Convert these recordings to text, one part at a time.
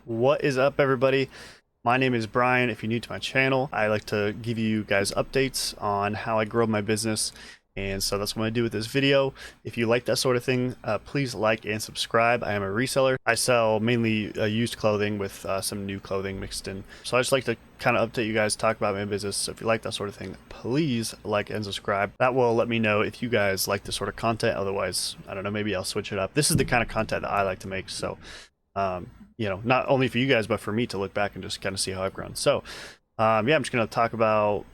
What is up, everybody? My name is Brian. If you're new to my channel, I like to give you guys updates on how I grow my business. And so that's what I'm going to do with this video. If you like that sort of thing, please like and subscribe. I am a reseller. I sell mainly used clothing with some new clothing mixed in. So I just like to kind of update you guys, talk about my business. So if you like that sort of thing, please like and subscribe. That will let me know if you guys like this sort of content. Otherwise, I don't know, maybe I'll switch it up. This is the kind of content that I like to make. So you know, not only for you guys, but for me to look back and just kind of see how I've grown. So, yeah, I'm just going to talk about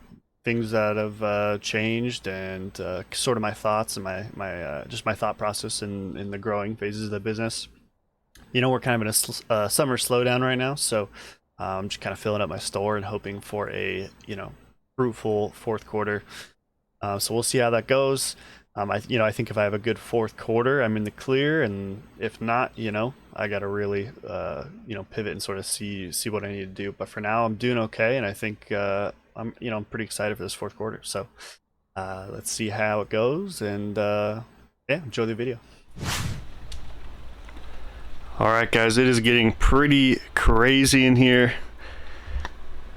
things that have changed and sort of my thoughts and my just my thought process in the growing phases of the business. You know, we're kind of in a summer slowdown right now, so I'm just kind of filling up my store and hoping for a fruitful fourth quarter. So we'll see how that goes. I think if I have a good fourth quarter, I'm in the clear, and if not, I got to really, pivot and sort of see what I need to do. But for now, I'm doing okay, and I think I'm pretty excited for this fourth quarter. So let's see how it goes, and yeah, enjoy the video. All right, guys, it is getting pretty crazy in here.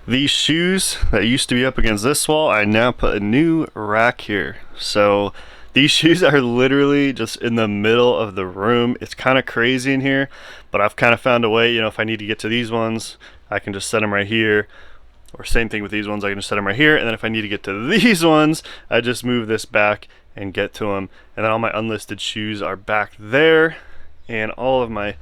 These shoes that used to be up against this wall, I now put a new rack here. So these shoes are literally just in the middle of the room. It's kind of crazy in here, but I've kind of found a way, if I need to get to these ones, I can just set them right here. Or same thing with these ones, I can just set them right here. And then if I need to get to these ones, I just move this back and get to them. And then all my unlisted shoes are back there. And all of my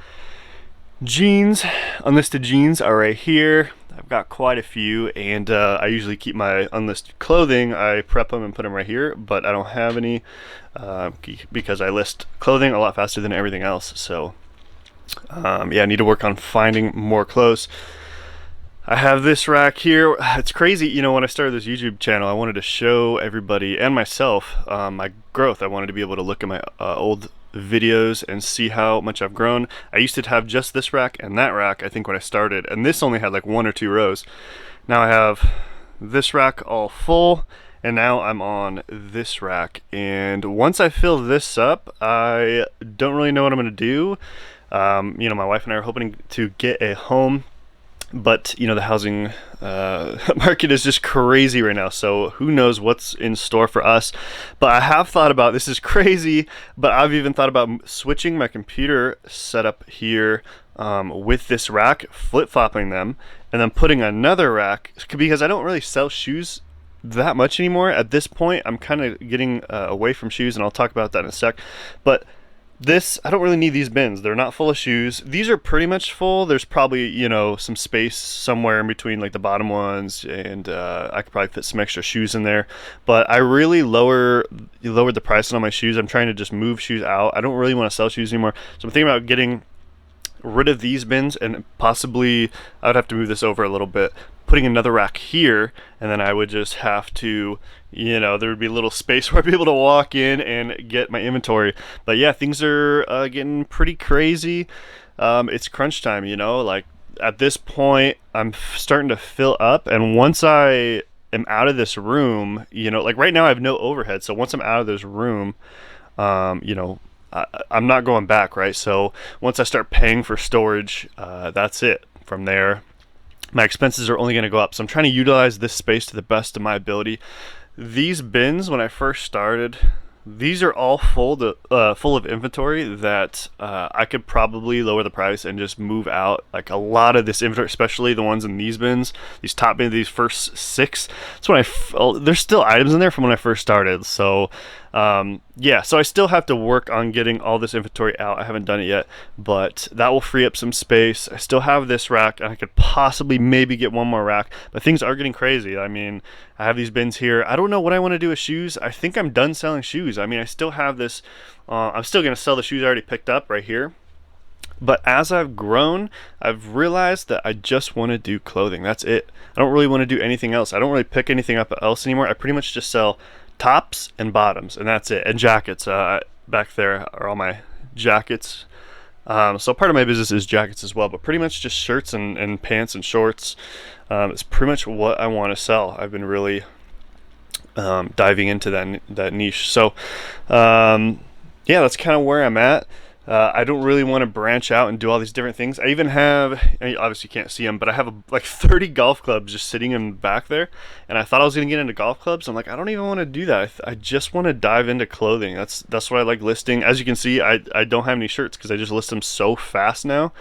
unlisted jeans are right here. I've got quite a few, and I usually keep my unlisted clothing. I prep them and put them right here, but I don't have any because I list clothing a lot faster than everything else. So yeah, I need to work on finding more clothes. I have this rack here. It's crazy, when I started this YouTube channel, I wanted to show everybody and myself my growth. I wanted to be able to look at my old videos and see how much I've grown. I used to have just this rack and that rack, I think, when I started, and this only had like 1 or 2 rows. Now I have this rack all full, and now I'm on this rack. And once I fill this up, I don't really know what I'm going to do. My wife and I are hoping to get a home, but the housing market is just crazy right now, so who knows what's in store for us. But I have thought about, this is crazy, but I've even thought about switching my computer setup here with this rack, flip-flopping them, and then putting another rack, because I don't really sell shoes that much anymore. At this point, I'm kind of getting away from shoes, and I'll talk about that in a sec. But this, I don't really need these bins. They're not full of shoes. These are pretty much full. There's probably, some space somewhere in between like the bottom ones, and I could probably fit some extra shoes in there. But I really lowered the price on my shoes. I'm trying to just move shoes out. I don't really want to sell shoes anymore. So I'm thinking about getting rid of these bins, and possibly I would have to move this over a little bit, putting another rack here, and then I would just have to, there would be a little space where I'd be able to walk in and get my inventory. But yeah, things are getting pretty crazy. It's crunch time, like at this point I'm starting to fill up, and once I am out of this room, like right now I have no overhead, so once I'm out of this room, I'm not going back, right? So once I start paying for storage, that's it. From there, my expenses are only going to go up. So I'm trying to utilize this space to the best of my ability. These bins, when I first started, these are all full of inventory that I could probably lower the price and just move out. Like a lot of this inventory, especially the ones in these bins, these top bins, these first 6. That's when there's still items in there from when I first started. So yeah, so I still have to work on getting all this inventory out. I haven't done it yet, but that will free up some space. I still have this rack, and I could possibly maybe get one more rack, but things are getting crazy. I mean, I have these bins here. I don't know what I want to do with shoes. I think I'm done selling shoes. I mean, I still have this. I'm still going to sell the shoes I already picked up right here. But as I've grown, I've realized that I just want to do clothing. That's it. I don't really want to do anything else. I don't really pick anything up else anymore. I pretty much just sell tops and bottoms, and that's it. And jackets. Back there are all my jackets. So part of my business is jackets as well, but pretty much just shirts and pants and shorts. It's pretty much what I want to sell. I've been really diving into that niche. So yeah, that's kind of where I'm at. I don't really want to branch out and do all these different things. I even have, obviously you can't see them, but I have like 30 golf clubs just sitting in back there. And I thought I was going to get into golf clubs. I'm like, I don't even want to do that. I just want to dive into clothing. That's what I like listing. As you can see, I don't have any shirts because I just list them so fast now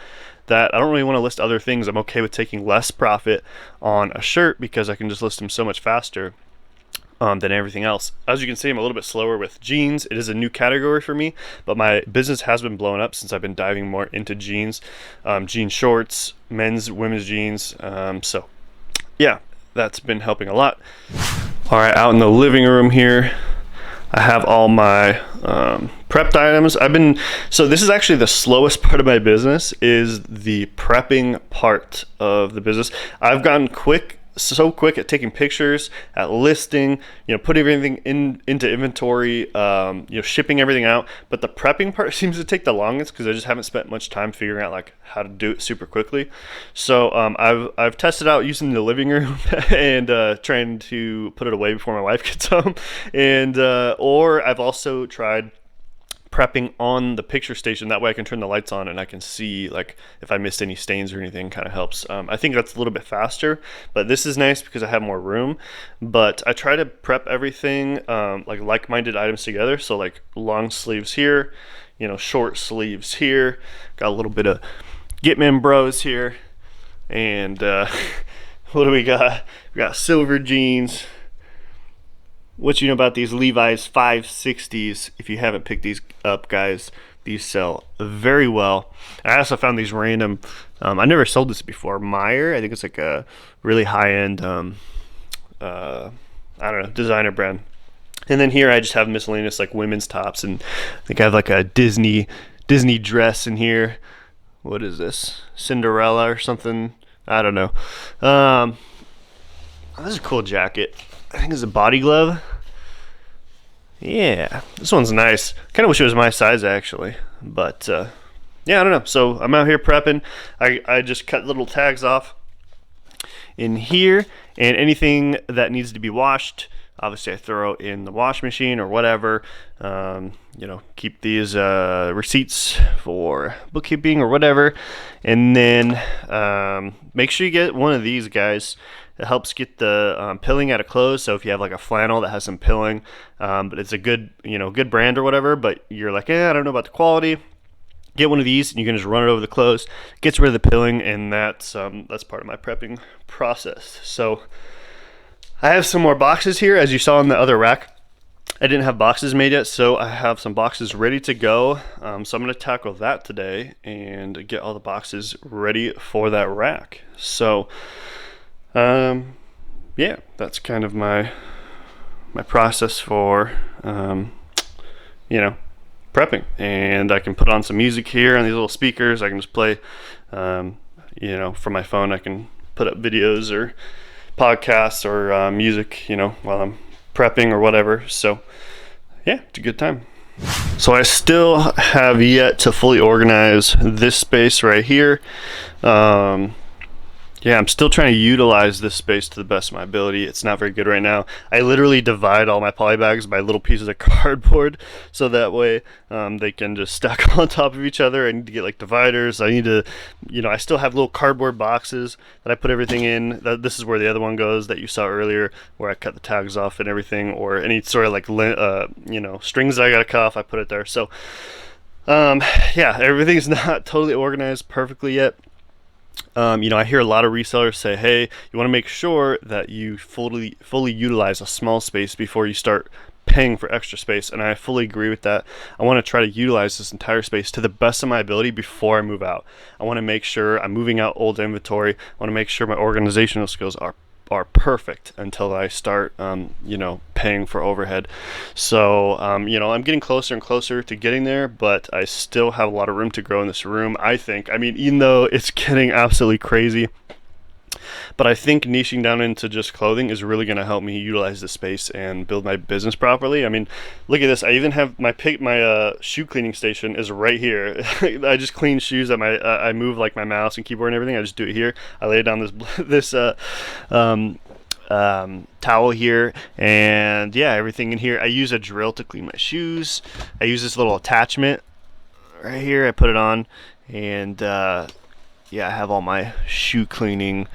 that I don't really want to list other things. I'm okay with taking less profit on a shirt because I can just list them so much faster than everything else. As you can see, I'm a little bit slower with jeans. It is a new category for me, but my business has been blowing up since I've been diving more into jeans, jean shorts, men's, women's jeans. So yeah, that's been helping a lot. All right, out in the living room here, I have all my prepped items. So this is actually the slowest part of my business, is the prepping part of the business. I've gotten so quick at taking pictures, at listing, putting everything into inventory, shipping everything out. But the prepping part seems to take the longest because I just haven't spent much time figuring out like how to do it super quickly. So I've tested out using the living room and trying to put it away before my wife gets home, and or I've also tried prepping on the picture station. That way I can turn the lights on and I can see like if I missed any stains or anything. Kind of helps. I think that's a little bit faster, but this is nice because I have more room. But I try to prep everything like-minded items together. So like long sleeves here, short sleeves here, got a little bit of Gitman Bros here, and what do we got? We got silver jeans. What you know about these Levi's 560s? If you haven't picked these up, guys, these sell very well. I also found these random, I never sold this before, Meyer. I think it's like a really high-end, I don't know, designer brand. And then here I just have miscellaneous like women's tops, and I think I have like a Disney dress in here. What is this? Cinderella or something? I don't know. This is a cool jacket. I think it's a body glove. Yeah, this one's nice. Kind of wish it was my size actually, but yeah, I don't know. So I'm out here prepping. I just cut little tags off in here, and anything that needs to be washed, obviously I throw in the wash machine or whatever. Keep these receipts for bookkeeping or whatever, and then make sure you get one of these, guys. It helps get the pilling out of clothes. So if you have like a flannel that has some pilling, but it's a good brand or whatever, but you're like, I don't know about the quality, get one of these and you can just run it over the clothes, gets rid of the pilling, and that's part of my prepping process. So I have some more boxes here, as you saw in the other rack. I didn't have boxes made yet, so I have some boxes ready to go. So I'm going to tackle that today and get all the boxes ready for that rack. So yeah, that's kind of my process for prepping. And I can put on some music here on these little speakers. I can just play from my phone. I can put up videos or podcasts or music while I'm prepping or whatever. So yeah, it's a good time. So I still have yet to fully organize this space right here. Yeah, I'm still trying to utilize this space to the best of my ability. It's not very good right now. I literally divide all my poly bags by little pieces of cardboard, so that way they can just stack on top of each other. I need to get like dividers. I need to, I still have little cardboard boxes that I put everything in. This is where the other one goes that you saw earlier, where I cut the tags off and everything, or any sort of like strings that I gotta cut off, I put it there. So yeah, everything's not totally organized perfectly yet. I hear a lot of resellers say, hey, you want to make sure that you fully utilize a small space before you start paying for extra space, and I fully agree with that. I want to try to utilize this entire space to the best of my ability before I move out. I want to make sure I'm moving out old inventory. I want to make sure my organizational skills are perfect until I start paying for overhead. So I'm getting closer and closer to getting there, but I still have a lot of room to grow in this room. I mean, even though it's getting absolutely crazy, but I think niching down into just clothing is really going to help me utilize the space and build my business properly. I mean, look at this. I even have my shoe cleaning station is right here. I just clean shoes at I move like my mouse and keyboard and everything. I just do it here. I lay down this towel here, and yeah, everything in here. I use a drill to clean my shoes. I use this little attachment right here. I put it on, and yeah, I have all my shoe cleaning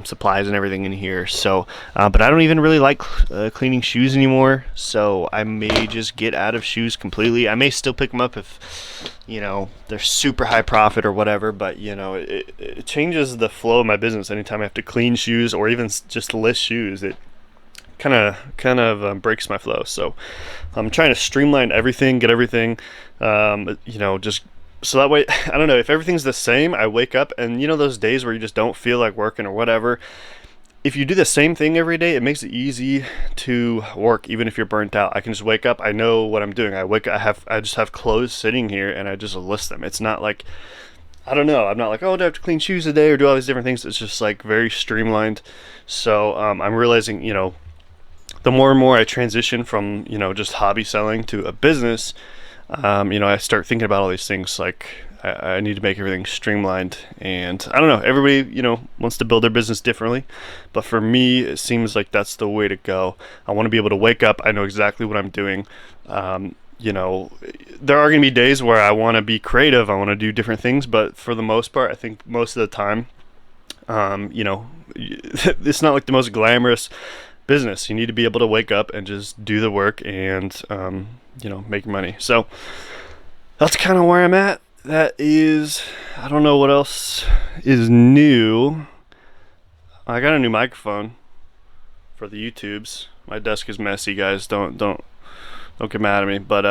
supplies and everything in here. So, but I don't even really like cleaning shoes anymore. So I may just get out of shoes completely. I may still pick them up if, you know, they're super high profit or whatever. But you know, it changes the flow of my business anytime I have to clean shoes or even just list shoes. It kind of breaks my flow. So I'm trying to streamline everything, get everything, you know, just so that way, I don't know, if everything's the same, I wake up and you know those days where you just don't feel like working or whatever, if you do the same thing every day, it makes it easy to work even if you're burnt out. I can just wake up, I know what I'm doing. I just have clothes sitting here and I just list them. It's not like, I don't know, I'm not like, oh, do I have to clean shoes a day or do all these different things. It's just like very streamlined. So I'm realizing, you know, the more and more I transition from, you know, just hobby selling to a business, you know, I start thinking about all these things like I need to make everything streamlined. And I don't know, everybody, you know, wants to build their business differently, but for me, it seems like that's the way to go. I want to be able to wake up, I know exactly what I'm doing. You know, there are going to be days where I want to be creative, I want to do different things, but for the most part, I think most of the time, you know, it's not like the most glamorous business. You need to be able to wake up and just do the work and you know, make money. So that's kind of where I'm at. That is, I don't know what else is new. I got a new microphone for the YouTubes. My desk is messy, guys. Don't get mad at me. But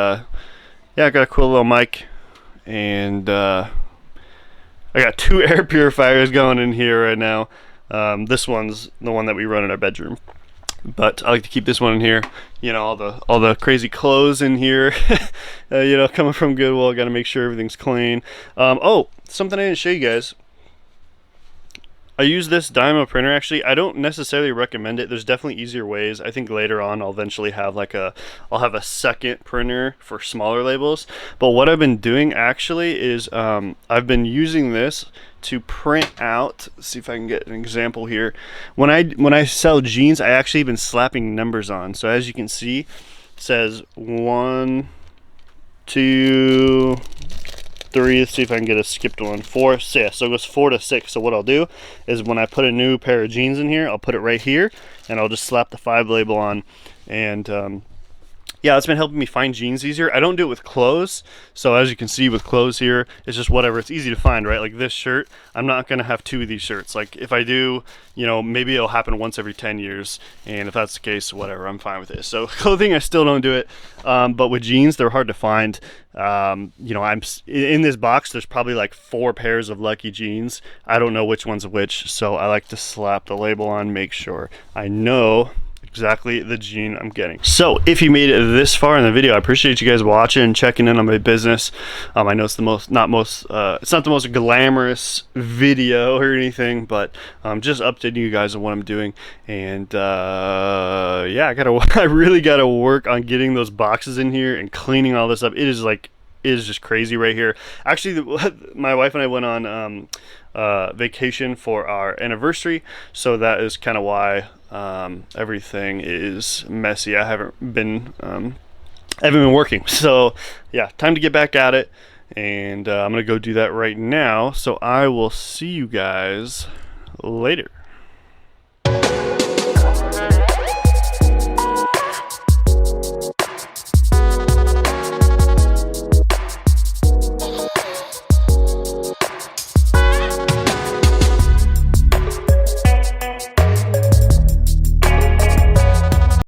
yeah, I got a cool little mic, and I got 2 air purifiers going in here right now. This one's the one that we run in our bedroom, but I like to keep this one in here. You know, all the crazy clothes in here, you know, coming from Goodwill. Got to make sure everything's clean. Oh, something I didn't show you guys. I use this Dymo printer. Actually, I don't necessarily recommend it. There's definitely easier ways. I think later on I'll eventually have I'll have a second printer for smaller labels. But what I've been doing actually is I've been using this to print out. Let's see if I can get an example here. When I sell jeans, I actually been slapping numbers on. So as you can see, it says 1, 2, 3. Let's see if I can get a skipped one. 4, 6. So it goes 4 to 6. So what I'll do is when I put a new pair of jeans in here, I'll put it right here, and I'll just slap the 5 label on. And yeah, it's been helping me find jeans easier. I don't do it with clothes. So as you can see with clothes here, it's just whatever. It's easy to find, right? Like this shirt, I'm not going to have 2 of these shirts. Like if I do, you know, maybe it'll happen once every 10 years. And if that's the case, whatever, I'm fine with it. So clothing, I still don't do it. But with jeans, they're hard to find. You know, I'm in this box, there's probably like 4 pairs of Lucky jeans. I don't know which one's which. So I like to slap the label on, make sure I know exactly the jean I'm getting. So if you made it this far in the video, I appreciate you guys watching and checking in on my business. I know it's it's not the most glamorous video or anything, but just updating you guys on what I'm doing. And yeah, I really gotta work on getting those boxes in here and cleaning all this up. It is just crazy right here. Actually, my wife and I went on vacation for our anniversary, so that is kind of why everything is messy. I haven't been working, so yeah, time to get back at it, and I'm gonna go do that right now. So I will see you guys later.